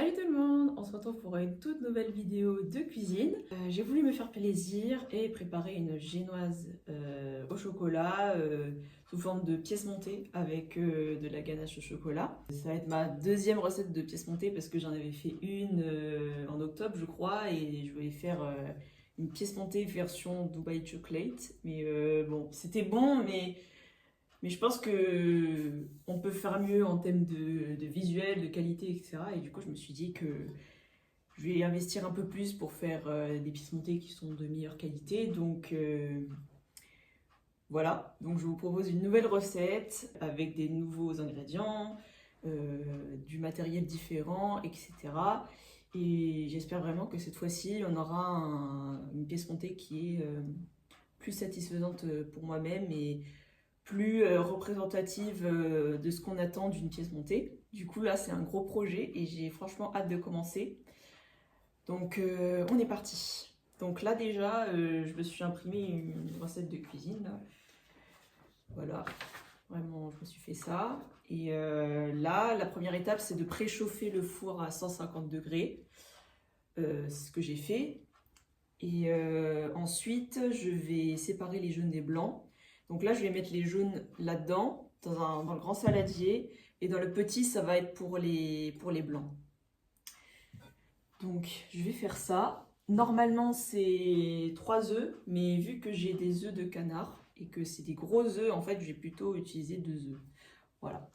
Salut tout le monde, on se retrouve pour une toute nouvelle vidéo de cuisine. J'ai voulu me faire plaisir et préparer une génoise au chocolat sous forme de pièces montées avec de la ganache au chocolat. Ça va être ma deuxième recette de pièces montées parce que j'en avais fait une en octobre je crois et je voulais faire une pièce montée version Dubai Chocolate. Mais bon, c'était bon mais je pense que on peut faire mieux en termes de visuel, de qualité, etc. Et du coup, je me suis dit que je vais investir un peu plus pour faire des pièces montées qui sont de meilleure qualité. Donc voilà, donc je vous propose une nouvelle recette avec des nouveaux ingrédients, du matériel différent, etc. Et j'espère vraiment que cette fois-ci, on aura une pièce montée qui est plus satisfaisante pour moi-même et plus représentative de ce qu'on attend d'une pièce montée. Du coup là c'est un gros projet et j'ai franchement hâte de commencer. Donc on est parti. Donc là déjà je me suis imprimé une recette de cuisine. Là. Voilà, vraiment je me suis fait ça. Et là la première étape c'est de préchauffer le four à 150 degrés. C'est ce que j'ai fait. Et ensuite je vais séparer les jaunes des blancs. Donc là, je vais mettre les jaunes là-dedans, dans le grand saladier. Et dans le petit, ça va être pour les blancs. Donc, je vais faire ça. Normalement, c'est 3 œufs. Mais vu que j'ai des œufs de canard et que c'est des gros œufs, en fait, j'ai plutôt utilisé 2 œufs. Voilà.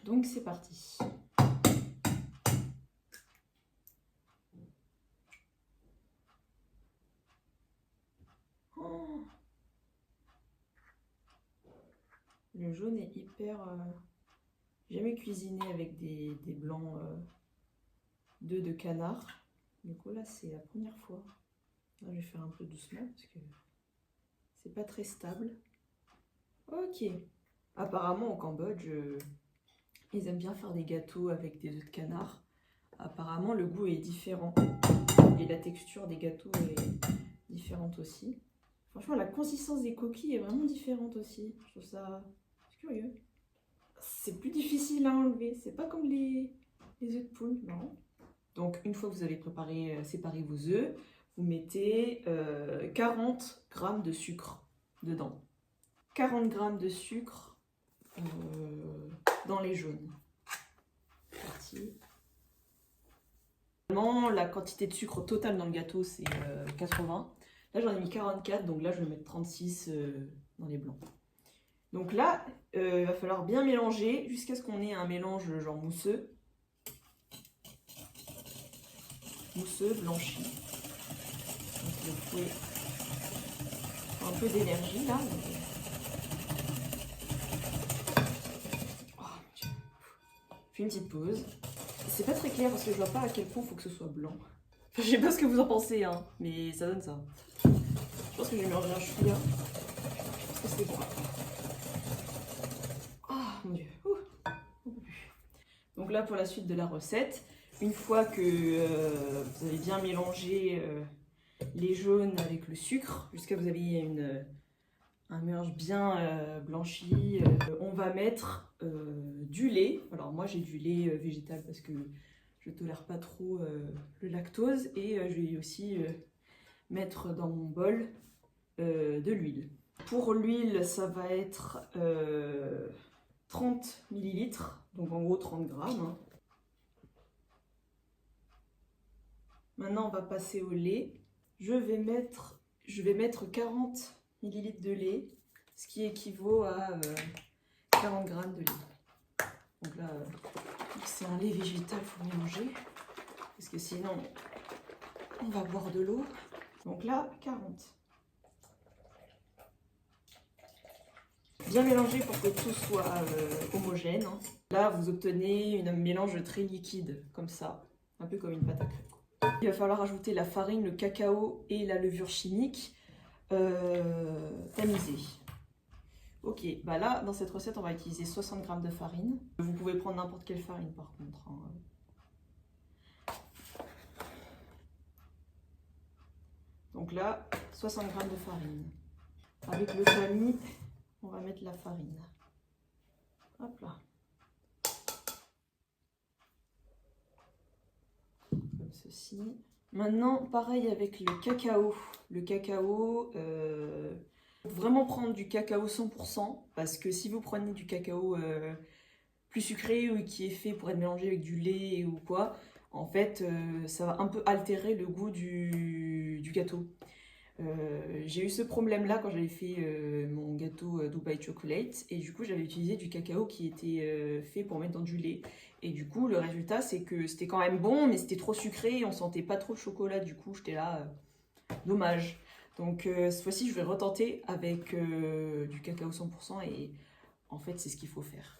Donc, c'est parti. Oh, le jaune est hyper... J'ai jamais cuisiné avec des blancs d'œufs de canard. Du coup là c'est la première fois. Là, je vais faire un peu doucement parce que c'est pas très stable. Ok. Apparemment au Cambodge, ils aiment bien faire des gâteaux avec des œufs de canard. Apparemment le goût est différent et la texture des gâteaux est différente aussi. Franchement la consistance des coquilles est vraiment différente aussi. Je trouve ça curieux. C'est plus difficile à enlever. C'est pas comme les œufs de poule, non. Donc une fois que vous avez séparé vos œufs, vous mettez 40 g de sucre dedans. 40 g de sucre dans les jaunes. Parti. Normalement, la quantité de sucre totale dans le gâteau, c'est 80. Là, j'en ai mis 44, donc là, je vais mettre 36 dans les blancs. Donc là, il va falloir bien mélanger jusqu'à ce qu'on ait un mélange genre mousseux. Mousseux, blanchi. Donc le fouet un peu d'énergie là. Oh, je fais une petite pause. C'est pas très clair parce que je vois pas à quel point il faut que ce soit blanc. Je sais pas ce que vous en pensez, hein, mais ça donne ça. Je pense que je vais mélanger un chouïa. Je pense que c'est bon. Ah mon dieu. Donc là pour la suite de la recette, une fois que vous avez bien mélangé les jaunes avec le sucre, jusqu'à ce que vous ayez un mélange bien blanchi, on va mettre du lait. Alors moi j'ai du lait végétal parce que je tolère pas trop le lactose et je vais aussi mettre dans mon bol de l'huile. Pour l'huile ça va être 30 ml, donc en gros 30 grammes. Hein. Maintenant on va passer au lait. Je vais mettre 40 ml de lait, ce qui équivaut à 40 g de lait. Donc là, c'est un lait végétal, il faut mélanger, parce que sinon, on va boire de l'eau. Donc là, 40. Bien mélanger pour que tout soit homogène. Hein. Là, vous obtenez un mélange très liquide, comme ça, un peu comme une pâte à crêpes. Il va falloir ajouter la farine, le cacao et la levure chimique tamisée. Ok, bah là, dans cette recette, on va utiliser 60 g de farine. Vous pouvez prendre n'importe quelle farine, par contre. Hein. Donc là, 60 g de farine. Avec le tamis, on va mettre la farine. Hop là. ceci. Maintenant, pareil avec le cacao. Le cacao, vraiment prendre du cacao 100%, parce que si vous prenez du cacao plus sucré ou qui est fait pour être mélangé avec du lait ou quoi, en fait, ça va un peu altérer le goût du gâteau. J'ai eu ce problème-là quand j'avais fait mon gâteau Dubai Chocolate, et du coup j'avais utilisé du cacao qui était fait pour mettre dans du lait. Et du coup le résultat c'est que c'était quand même bon, mais c'était trop sucré et on sentait pas trop le chocolat, du coup j'étais là, dommage. Donc cette fois-ci je vais retenter avec du cacao 100% et en fait c'est ce qu'il faut faire.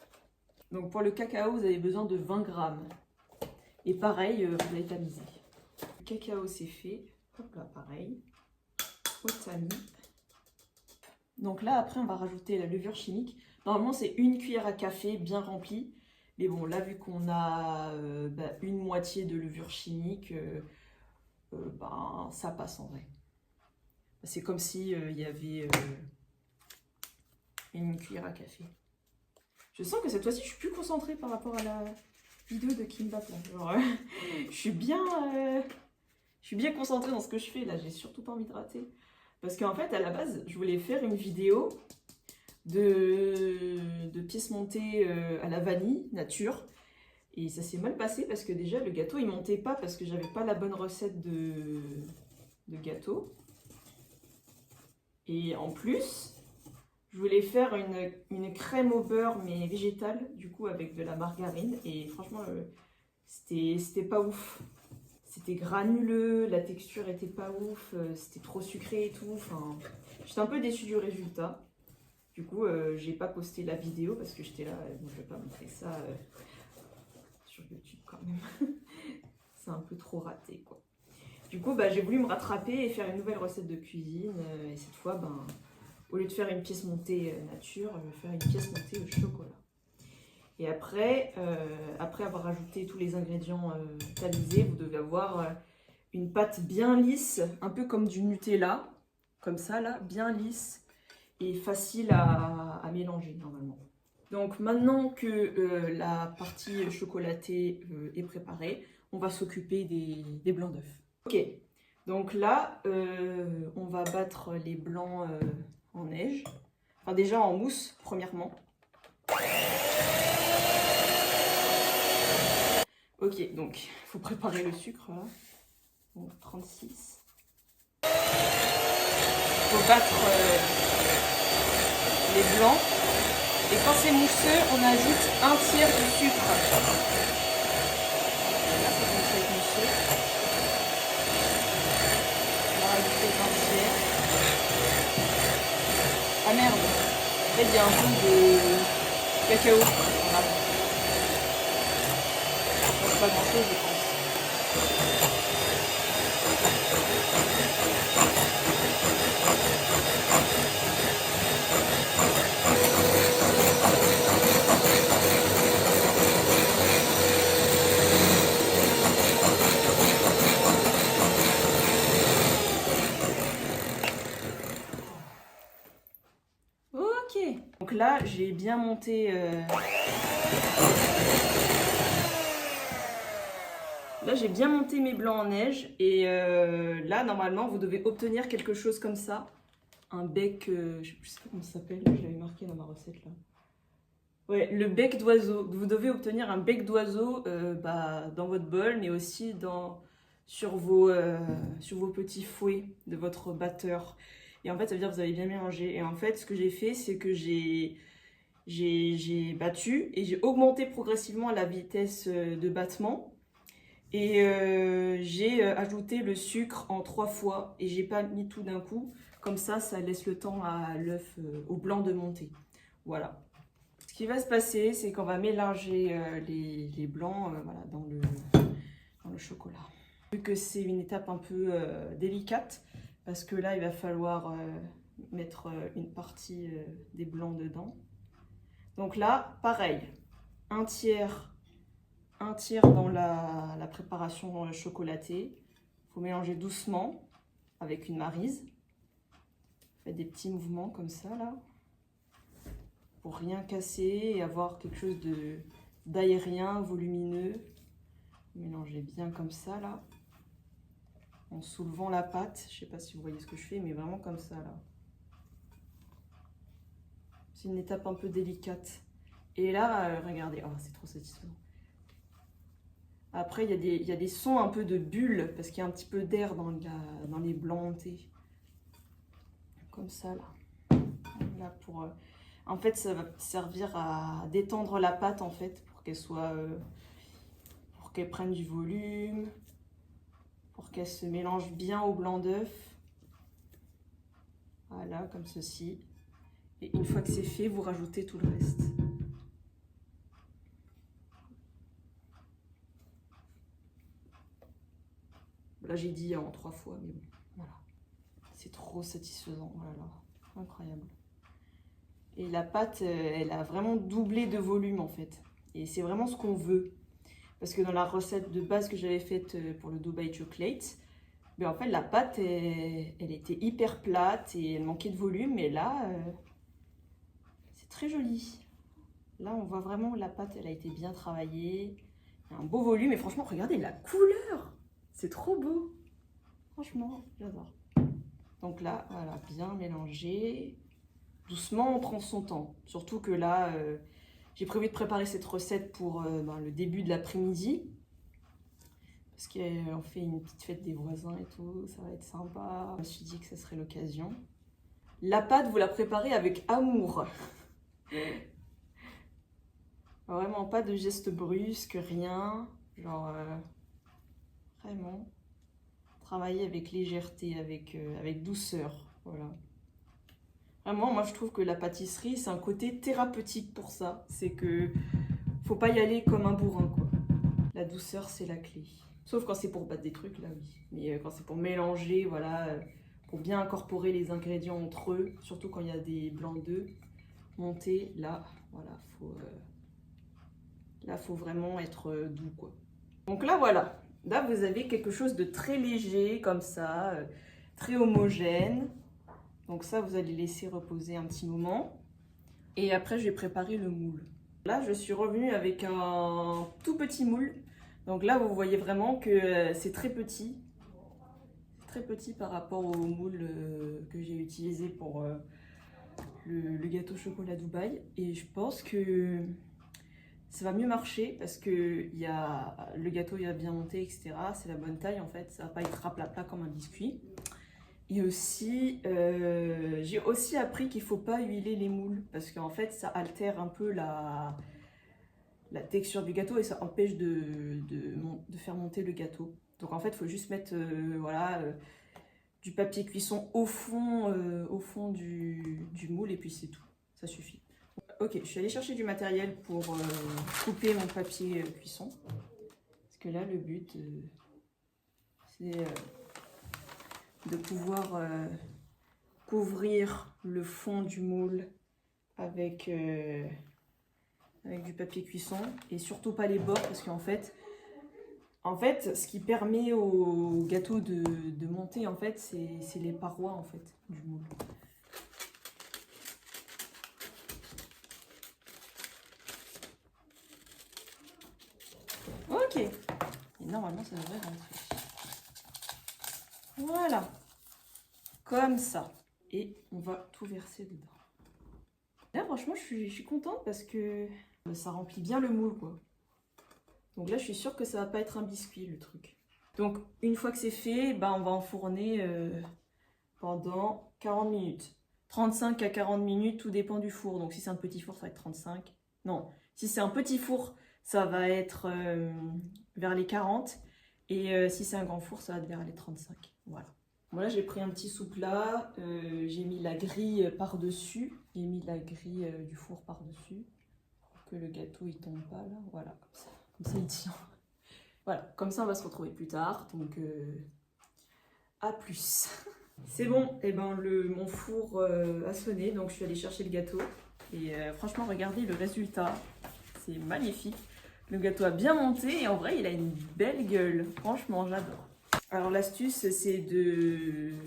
Donc pour le cacao vous avez besoin de 20 grammes. Et pareil, vous allez tamiser. Le cacao c'est fait, hop là pareil. Au tamis. Donc là après on va rajouter la levure chimique. Normalement c'est une cuillère à café bien remplie. Mais bon là vu qu'on a une moitié de levure chimique, ça passe en vrai. C'est comme si il y avait une cuillère à café. Je sens que cette fois-ci je suis plus concentrée par rapport à la vidéo de Kimbap là. Genre, je suis bien concentrée dans ce que je fais là, j'ai surtout pas envie de rater. Parce qu'en fait, à la base, je voulais faire une vidéo de pièces montées à la vanille, nature. Et ça s'est mal passé parce que déjà, le gâteau, il montait pas parce que j'avais pas la bonne recette de gâteau. Et en plus, je voulais faire une crème au beurre, mais végétale, du coup, avec de la margarine. Et franchement, c'était pas ouf. C'était granuleux, la texture était pas ouf, c'était trop sucré et tout. Enfin, j'étais un peu déçue du résultat. Du coup, j'ai pas posté la vidéo parce que j'étais là, bon, je vais pas montrer ça sur YouTube quand même. C'est un peu trop raté quoi. Du coup, j'ai voulu me rattraper et faire une nouvelle recette de cuisine. Et cette fois, au lieu de faire une pièce montée nature, je vais faire une pièce montée au chocolat. Et après, après avoir ajouté tous les ingrédients tamisés, vous devez avoir une pâte bien lisse, un peu comme du Nutella, comme ça là, bien lisse et facile à mélanger normalement. Donc maintenant que la partie chocolatée est préparée, on va s'occuper des blancs d'œufs. Ok, donc là, on va battre les blancs en neige, enfin déjà en mousse premièrement. Ok, donc il faut préparer le sucre là. Donc 36. Il faut battre les blancs. Et quand c'est mousseux, on ajoute un tiers du sucre. Là, ça commence à être mousseux. On va rajouter un tiers. Ah merde, en fait il y a un peu de cacao. Voilà. Pas grand chose je pense. Ok. Donc là j'ai bien monté Là, j'ai bien monté mes blancs en neige et là, normalement, vous devez obtenir quelque chose comme ça. Un bec, je sais pas comment ça s'appelle, je l'avais marqué dans ma recette là. Ouais, le bec d'oiseau. Vous devez obtenir un bec d'oiseau dans votre bol, mais aussi sur vos petits fouets de votre batteur. Et en fait, ça veut dire que vous avez bien mélangé. Et en fait, ce que j'ai fait, c'est que j'ai battu et j'ai augmenté progressivement la vitesse de battement. Et j'ai ajouté le sucre en 3 fois et j'ai pas mis tout d'un coup. Comme ça, ça laisse le temps à l'œuf, au blanc de monter. Voilà. Ce qui va se passer, c'est qu'on va mélanger les blancs voilà, dans le chocolat. Vu que c'est une étape un peu délicate, parce que là, il va falloir mettre une partie des blancs dedans. Donc là, pareil, un tiers dans la préparation chocolatée. Il faut mélanger doucement avec une maryse. Faites des petits mouvements comme ça là, pour rien casser et avoir quelque chose d'aérien, volumineux. Mélangez bien comme ça là. en soulevant la pâte. Je sais pas si vous voyez ce que je fais, mais vraiment comme ça là. C'est une étape un peu délicate. Et là, regardez, oh, c'est trop satisfaisant. Après, il y a des sons un peu de bulles, parce qu'il y a un petit peu d'air dans les blancs montés. Comme ça, là. Là pour, en fait, ça va servir à détendre la pâte, en fait, pour qu'elle soit... pour qu'elle prenne du volume, pour qu'elle se mélange bien au blanc d'œuf. Voilà, comme ceci. Et une fois que c'est fait, vous rajoutez tout le reste. Là, j'ai dit en 3 fois, mais bon, voilà. C'est trop satisfaisant, oh là là, incroyable. Et la pâte, elle a vraiment doublé de volume, en fait. Et c'est vraiment ce qu'on veut. Parce que dans la recette de base que j'avais faite pour le Dubai Chocolate, ben en fait, la pâte, elle était hyper plate et elle manquait de volume. Mais là, c'est très joli. Là, on voit vraiment la pâte, elle a été bien travaillée. Il y a un beau volume et franchement, regardez la couleur. C'est trop beau. Franchement, j'adore. Donc là, voilà, bien mélangé. Doucement, on prend son temps. Surtout que là, j'ai prévu de préparer cette recette pour le début de l'après-midi. Parce qu'on fait une petite fête des voisins et tout, ça va être sympa. Je me suis dit que ce serait l'occasion. La pâte, vous la préparez avec amour. Vraiment pas de gestes brusques, rien. Genre, vraiment, travailler avec légèreté, avec douceur, voilà. Vraiment, moi je trouve que la pâtisserie, c'est un côté thérapeutique pour ça. C'est que faut pas y aller comme un bourrin, quoi. La douceur, c'est la clé. Sauf quand c'est pour battre des trucs, là oui. Mais quand c'est pour mélanger, voilà, pour bien incorporer les ingrédients entre eux, surtout quand il y a des blancs d'œufs montés, là, voilà, faut vraiment être doux, quoi. Donc là, voilà. Là, vous avez quelque chose de très léger, comme ça, très homogène. Donc ça, vous allez laisser reposer un petit moment. Et après, je vais préparer le moule. Là, je suis revenue avec un tout petit moule. Donc là, vous voyez vraiment que c'est très petit. Très petit par rapport au moule que j'ai utilisé pour le gâteau chocolat Dubaï. Et je pense que ça va mieux marcher parce que le gâteau il a bien monté, etc. C'est la bonne taille en fait. Ça va pas être raplat comme un biscuit. Et aussi, j'ai aussi appris qu'il ne faut pas huiler les moules parce qu'en fait, ça altère un peu la texture du gâteau et ça empêche de faire monter le gâteau. Donc en fait, il faut juste mettre du papier cuisson au fond du moule et puis c'est tout. Ça suffit. Ok, je suis allée chercher du matériel pour couper mon papier cuisson. Parce que là, le but, c'est de pouvoir couvrir le fond du moule avec du papier cuisson et surtout pas les bords parce qu'en fait, ce qui permet au gâteau de monter en fait, c'est les parois en fait du moule. Ok, et normalement ça devrait rentrer. Voilà, comme ça. Et on va tout verser dedans. Là, franchement, je suis contente parce que ça remplit bien le moule, quoi. Donc là, je suis sûre que ça va pas être un biscuit, le truc. Donc, une fois que c'est fait, on va enfourner pendant 40 minutes. 35 à 40 minutes, tout dépend du four. Donc, si c'est un petit four, ça va être 35. Non, si c'est un petit four, ça va être vers les 40. Et si c'est un grand four, ça va être vers les 35. Voilà. Voilà, j'ai pris un petit sous-plat, j'ai mis la grille par-dessus, j'ai mis la grille du four par-dessus, pour que le gâteau il tombe pas là, voilà, comme ça il tient. Voilà, comme ça on va se retrouver plus tard, donc à plus. C'est bon, et mon four a sonné, donc je suis allée chercher le gâteau, et franchement regardez le résultat, c'est magnifique. Le gâteau a bien monté, et en vrai il a une belle gueule, franchement j'adore. Alors l'astuce, c'est de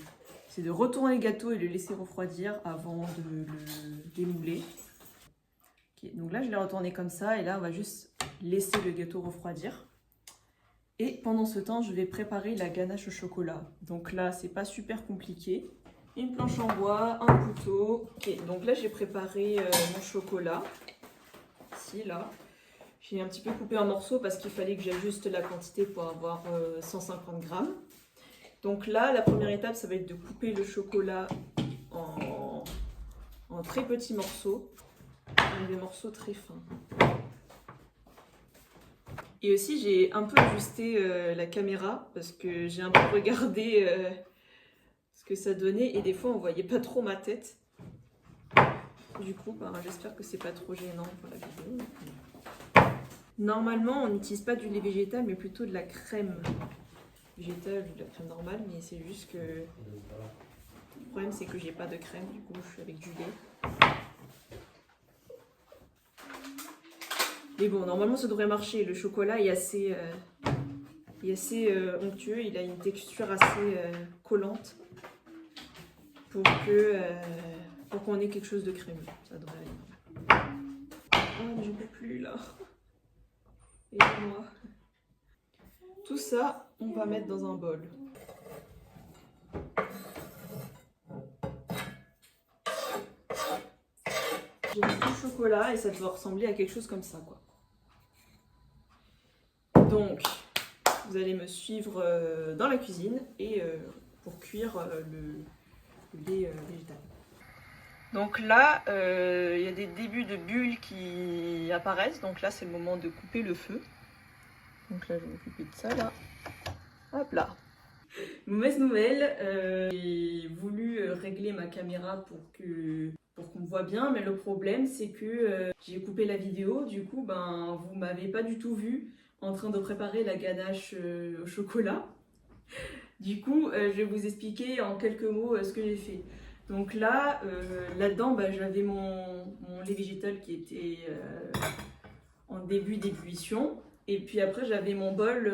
retourner le gâteau et le laisser refroidir avant de le démouler. Okay, donc là, je l'ai retourné comme ça et là, on va juste laisser le gâteau refroidir. Et pendant ce temps, je vais préparer la ganache au chocolat. Donc là, c'est pas super compliqué. Une planche en bois, un couteau. Ok, donc là, j'ai préparé mon chocolat. Ici, là. J'ai un petit peu coupé en morceaux parce qu'il fallait que j'ajuste la quantité pour avoir 150 grammes. Donc là, la première étape, ça va être de couper le chocolat en très petits morceaux. Des morceaux très fins. Et aussi, j'ai un peu ajusté la caméra parce que j'ai un peu regardé ce que ça donnait et des fois, on voyait pas trop ma tête. Du coup, j'espère que c'est pas trop gênant pour la vidéo. Normalement, on n'utilise pas du lait végétal, mais plutôt de la crème végétale ou de la crème normale. Mais c'est juste que le problème, c'est que j'ai pas de crème. Du coup, je suis avec du lait. Mais bon, normalement, ça devrait marcher. Le chocolat est assez onctueux. Il a une texture assez collante pour qu'on ait quelque chose de crémeux. Ça devrait aller. Oh, mais je peux plus là. Aidez-moi. Tout ça, on va mettre dans un bol. J'ai mis du chocolat et ça doit ressembler à quelque chose comme ça, quoi. Donc, vous allez me suivre dans la cuisine et pour cuire le lait végétal. Donc là, il y a des débuts de bulles qui apparaissent. Donc là, c'est le moment de couper le feu. Donc là, je vais m'occuper de ça, là. Hop là. Mauvaise nouvelle, j'ai voulu régler ma caméra pour qu'on me voit bien, mais le problème c'est que j'ai coupé la vidéo, du coup vous m'avez pas du tout vu en train de préparer la ganache au chocolat. Du coup, je vais vous expliquer en quelques mots ce que j'ai fait. Donc là, là-dedans, j'avais mon lait végétal qui était en début d'ébullition. Et puis après, j'avais mon bol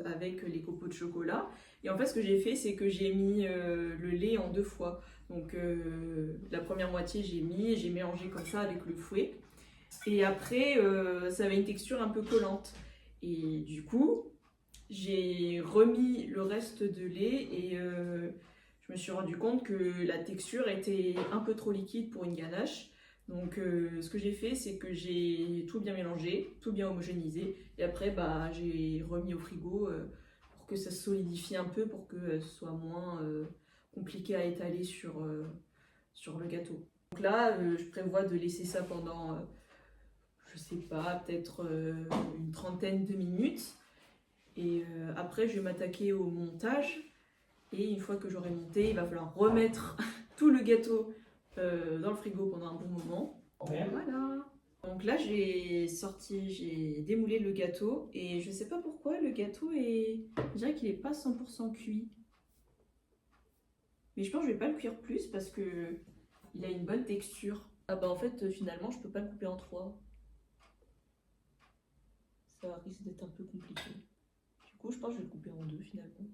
avec les copeaux de chocolat. Et en fait, ce que j'ai fait, c'est que j'ai mis le lait en 2 fois. Donc la première moitié, j'ai mélangé comme ça avec le fouet. Et après, ça avait une texture un peu collante. Et du coup, j'ai remis le reste de lait et je me suis rendu compte que la texture était un peu trop liquide pour une ganache. Donc ce que j'ai fait, c'est que j'ai tout bien mélangé, tout bien homogénéisé. Et après, j'ai remis au frigo pour que ça se solidifie un peu, pour que ce soit moins compliqué à étaler sur le gâteau. Donc là, je prévois de laisser ça pendant, je sais pas, peut-être une trentaine de minutes. Et après, je vais m'attaquer au montage. Et une fois que j'aurai monté, il va falloir remettre tout le gâteau dans le frigo pendant un bon moment. Voilà. Donc là, j'ai démoulé le gâteau. Et je sais pas pourquoi, le gâteau je dirais qu'il est pas 100% cuit. Mais je pense que je vais pas le cuire plus parce que il a une bonne texture. Ah en fait, finalement, je peux pas le couper en 3. Ça risque d'être un peu compliqué. Du coup, je pense que je vais le couper en 2 finalement.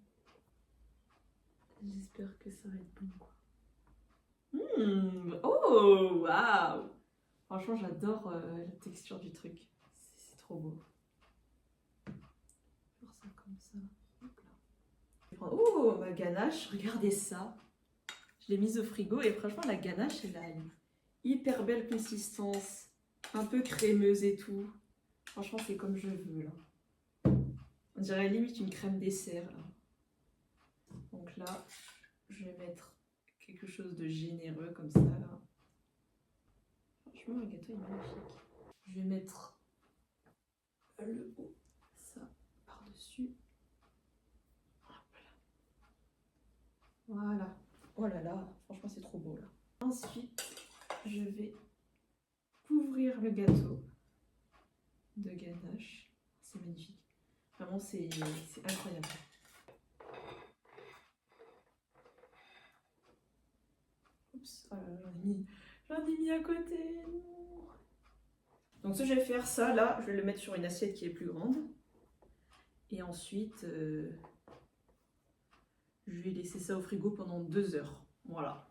J'espère que ça va être bon, quoi. Oh, waouh! Franchement, j'adore la texture du truc. C'est trop beau. Faire ça comme ça. Hop là. Oh, ma ganache, regardez ça. Je l'ai mise au frigo et franchement, la ganache, elle a une hyper belle consistance. Un peu crémeuse et tout. Franchement, c'est comme je veux, là. On dirait limite une crème dessert, là. Donc là, je vais mettre quelque chose de généreux comme ça, là. Franchement, le gâteau est magnifique. Je vais mettre le haut, ça, par-dessus. Voilà. Oh là là, franchement, c'est trop beau, là. Ensuite, je vais couvrir le gâteau de ganache. C'est magnifique. Vraiment, c'est incroyable. Oups, oh là là, j'en ai mis à côté. Non. Donc, ce que je vais faire, ça, là, je vais le mettre sur une assiette qui est plus grande. Et ensuite, je vais laisser ça au frigo pendant 2 heures. Voilà.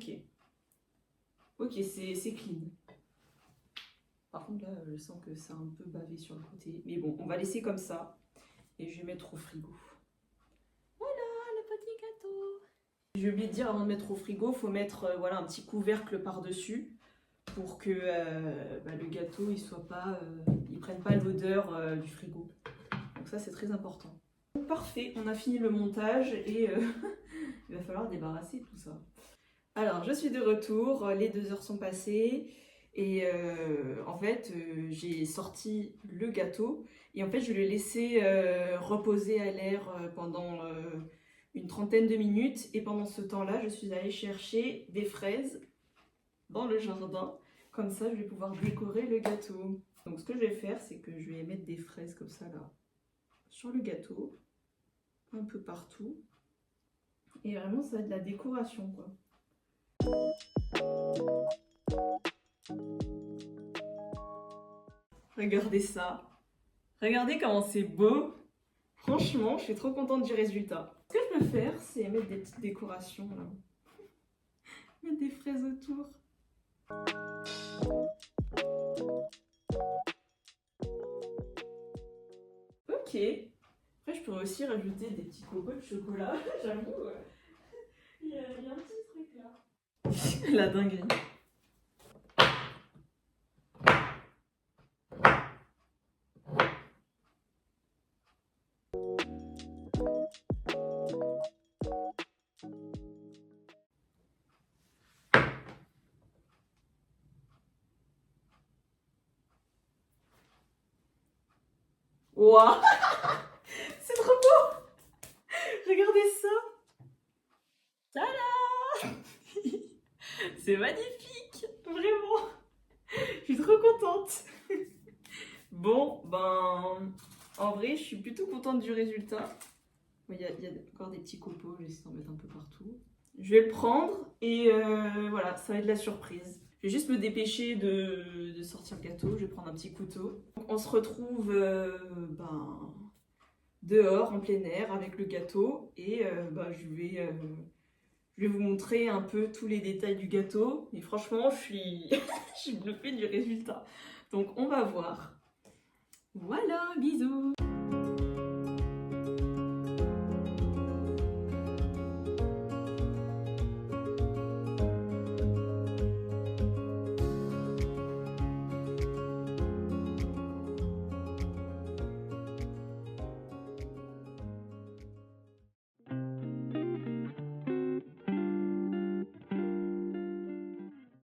Ok. Ok, c'est clean. Par contre, là, je sens que c'est un peu bavé sur le côté. Mais bon, on va laisser comme ça. Et je vais mettre au frigo. Voilà, le petit gâteau. J'ai oublié de dire, avant de mettre au frigo, il faut mettre voilà, un petit couvercle par-dessus pour que le gâteau il prenne pas l'odeur du frigo. Donc ça, c'est très important. Parfait, on a fini le montage et il va falloir débarrasser tout ça. Alors, je suis de retour, les 2 heures sont passées et en fait, j'ai sorti le gâteau et en fait, je l'ai laissé reposer à l'air pendant une trentaine de minutes et pendant ce temps-là, je suis allée chercher des fraises dans le jardin. Comme ça, je vais pouvoir décorer le gâteau. Donc, ce que je vais faire, c'est que je vais mettre des fraises comme ça, là, sur le gâteau, un peu partout. Et vraiment, ça va être de la décoration, quoi. Regardez ça. Regardez comment c'est beau. Franchement, je suis trop contente du résultat. Ce que je peux faire, c'est mettre des petites décorations, là. Mettre des fraises autour. Ok. Après, je pourrais aussi rajouter des petits cocos de chocolat. J'avoue, il y a un petit truc là. La dinguerie. Waouh. C'est trop beau. Regardez ça. Tada. C'est magnifique. Vraiment. Je suis trop contente. Bon, ben, en vrai, je suis plutôt contente du résultat. Il y a encore des petits copeaux, je vais essayer d'en mettre un peu partout. Je vais le prendre et voilà, ça va être la surprise. Je vais juste me dépêcher de sortir le gâteau, je vais prendre un petit couteau. On se retrouve dehors, en plein air, avec le gâteau et je vais vous montrer un peu tous les détails du gâteau. Et franchement, je suis bluffée du résultat. Donc on va voir. Voilà, bisous!